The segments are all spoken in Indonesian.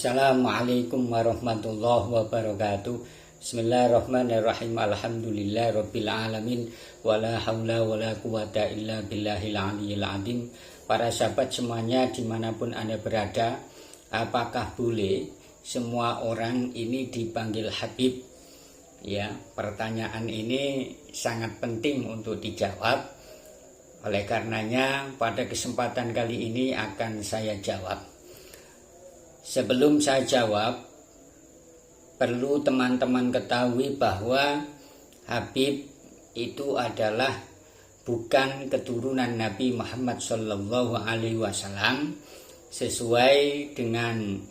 Assalamualaikum warahmatullahi wabarakatuh. Bismillahirrahmanirrahim. Alhamdulillahirabbil alamin. Wala haula wala quwata illa billahil aliyil azim. Para sahabat semuanya dimanapun Anda berada, apakah boleh semua orang ini dipanggil Habib? Ya, pertanyaan ini sangat penting untuk dijawab. Oleh karenanya pada kesempatan kali ini akan saya jawab. Sebelum saya jawab, perlu teman-teman ketahui bahwa Habib itu adalah bukan keturunan Nabi Muhammad SAW sesuai dengan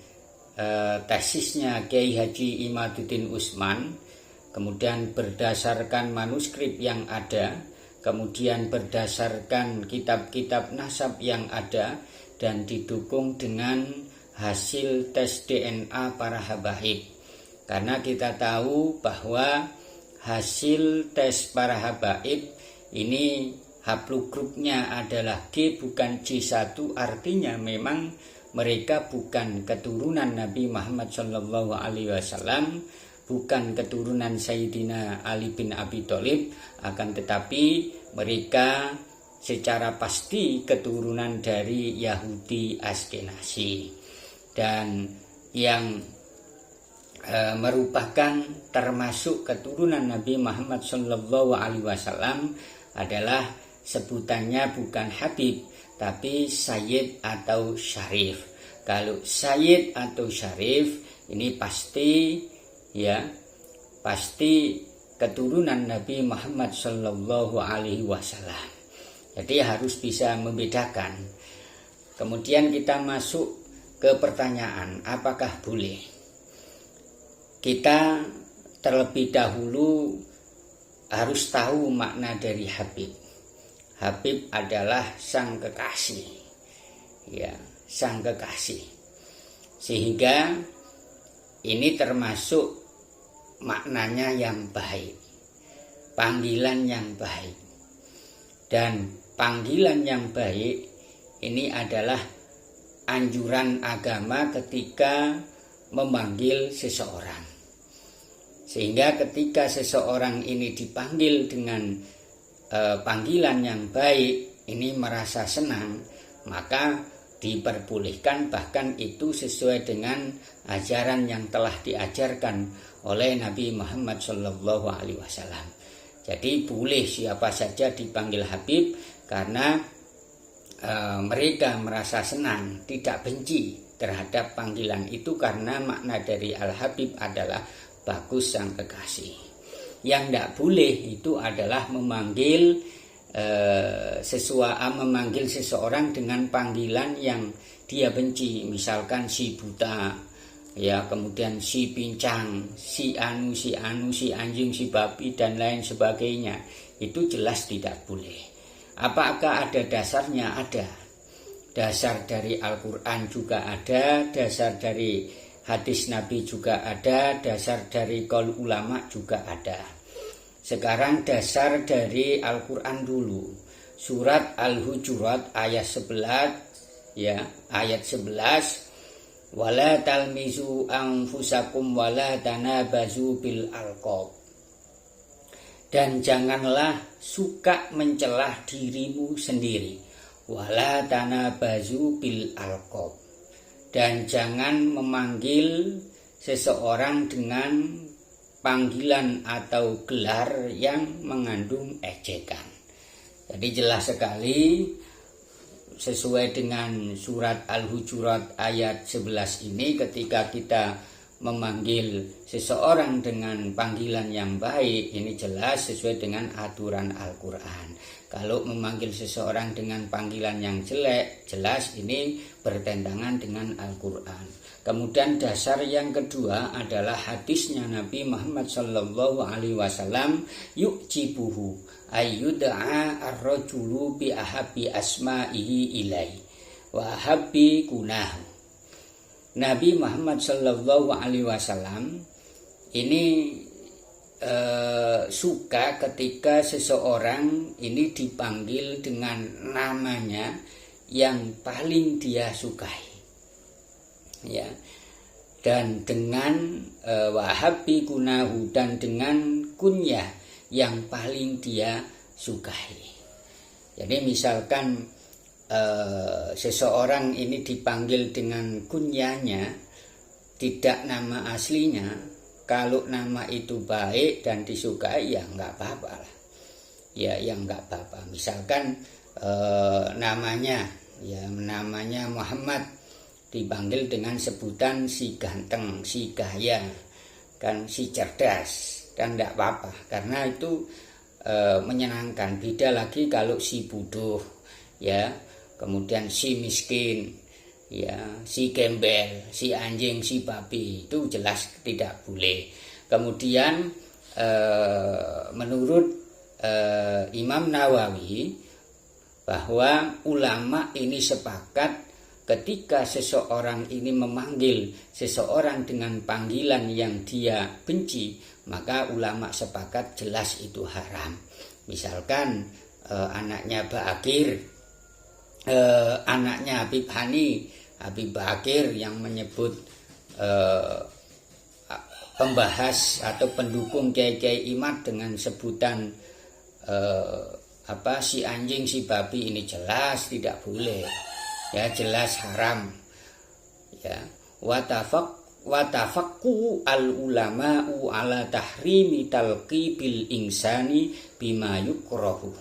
tesisnya Kiai Haji Imaduddin Utsman, kemudian berdasarkan manuskrip yang ada, kemudian berdasarkan kitab-kitab nasab yang ada, dan didukung dengan hasil tes DNA para habaib. Karena kita tahu bahwa hasil tes para habaib ini haplogrupnya adalah G bukan J1, artinya memang mereka bukan keturunan Nabi Muhammad SAW, bukan keturunan Sayyidina Ali bin Abi Thalib, akan tetapi mereka secara pasti keturunan dari Yahudi Askenazi. Dan yang merupakan termasuk keturunan Nabi Muhammad SAW adalah sebutannya bukan Habib tapi Sayyid atau Syarif. Kalau Sayyid atau Syarif ini pasti keturunan Nabi Muhammad SAW. Jadi harus bisa membedakan. Kemudian kita masuk ke pertanyaan, apakah boleh? Kita terlebih dahulu harus tahu makna dari Habib. Habib adalah sang kekasih, ya, sang kekasih. Sehingga ini termasuk maknanya yang baik, panggilan yang baik. Dan panggilan yang baik ini adalah anjuran agama ketika memanggil seseorang. Sehingga ketika seseorang ini dipanggil dengan panggilan yang baik, ini merasa senang, maka diperbolehkan, bahkan itu sesuai dengan ajaran yang telah diajarkan oleh Nabi Muhammad SAW. Jadi boleh siapa saja dipanggil Habib karena mereka merasa senang, tidak benci terhadap panggilan itu, karena makna dari Al-Habib adalah bagus sang kekasih. Yang tidak boleh itu adalah memanggil seseorang dengan panggilan yang dia benci, misalkan si buta, ya, kemudian si pincang, si anu, si anjing, si babi, dan lain sebagainya. Itu jelas tidak boleh. Apakah ada dasarnya? Ada. Dasar dari Al-Quran juga ada, dasar dari hadis Nabi juga ada, dasar dari qaul ulama juga ada. Sekarang dasar dari Al-Quran dulu. Surat Al-Hujurat ayat 11, ya, ayat 11. Wala talmizu anfusakum wala tanabazu bil alqab. Dan janganlah suka mencelah dirimu sendiri. Wala tanabazu bil alqab. Dan jangan memanggil seseorang dengan panggilan atau gelar yang mengandung ejekan. Jadi jelas sekali sesuai dengan surat Al-Hujurat ayat 11 ini, ketika kita memanggil seseorang dengan panggilan yang baik, ini jelas sesuai dengan aturan Al-Quran. Kalau memanggil seseorang dengan panggilan yang jelek, jelas ini bertentangan dengan Al-Quran. Kemudian dasar yang kedua adalah hadisnya Nabi Muhammad SAW, yu'jibuhu ayyud'a ar-rajulu bi ahabbi asma'ihi ilai wa ahabbi kunahu. Nabi Muhammad SAW ini suka ketika seseorang ini dipanggil dengan namanya yang paling dia sukai. Ya, dan dengan wahabi kunahu, dan dengan kunyah yang paling dia sukai. Jadi misalkan seseorang ini dipanggil dengan kunyahnya, tidak nama aslinya, kalau nama itu baik dan disukai ya nggak apa-apa lah. Ya yang nggak apa-apa. Misalkan namanya Muhammad, dipanggil dengan sebutan si ganteng, si kaya, kan si cerdas, kan tidak apa-apa, karena itu menyenangkan. Beda lagi kalau si bodoh, ya, kemudian si miskin, ya, si gembel, si anjing, si babi, itu jelas tidak boleh. Kemudian menurut Imam Nawawi bahwa ulama ini sepakat ketika seseorang ini memanggil seseorang dengan panggilan yang dia benci, maka ulama sepakat jelas itu haram. Misalkan anaknya Bakir, anaknya Habib Bakir yang menyebut pembahas atau pendukung Kiai Imad dengan sebutan si anjing, si babi, ini jelas tidak boleh. Ya, jelas haram. Ya, watafaqu al ulama'u ala tahrimi talqibil insani bima yukrahu.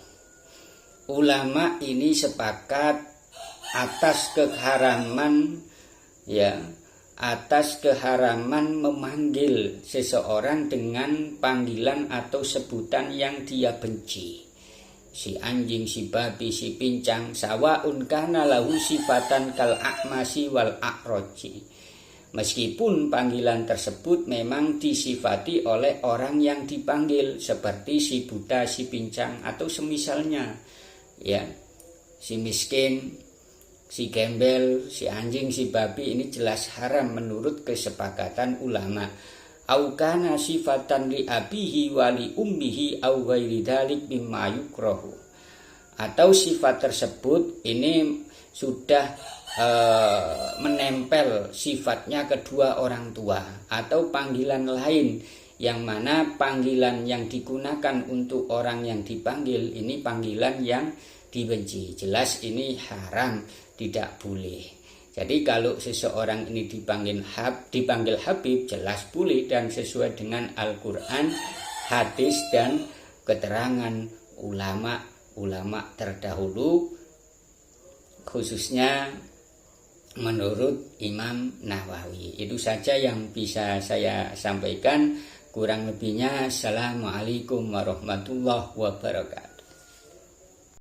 Ulama ini sepakat atas keharaman, ya, atas keharaman memanggil seseorang dengan panggilan atau sebutan yang dia benci. Si anjing, si babi, si pincang, sawaun kana lahu sifatan kal a'masi wal a'roji. Meskipun panggilan tersebut memang disifati oleh orang yang dipanggil, seperti si buta, si pincang, atau semisalnya, ya, si miskin, si gembel, si anjing, si babi, ini jelas haram menurut kesepakatan ulama. Au kana sifatan li abihi wa li ummihi au ghairi dzalik mimma yukrahu. Atau sifat tersebut ini sudah menempel sifatnya kedua orang tua, atau panggilan lain yang mana panggilan yang digunakan untuk orang yang dipanggil ini panggilan yang dibenci. Jelas ini haram, tidak boleh. Jadi kalau seseorang ini dipanggil Habib, jelas boleh dan sesuai dengan Al-Quran, hadis, dan keterangan ulama terdahulu, khususnya menurut Imam Nawawi. Itu saja yang bisa saya sampaikan. Kurang lebihnya, Assalamualaikum warahmatullahi wabarakatuh.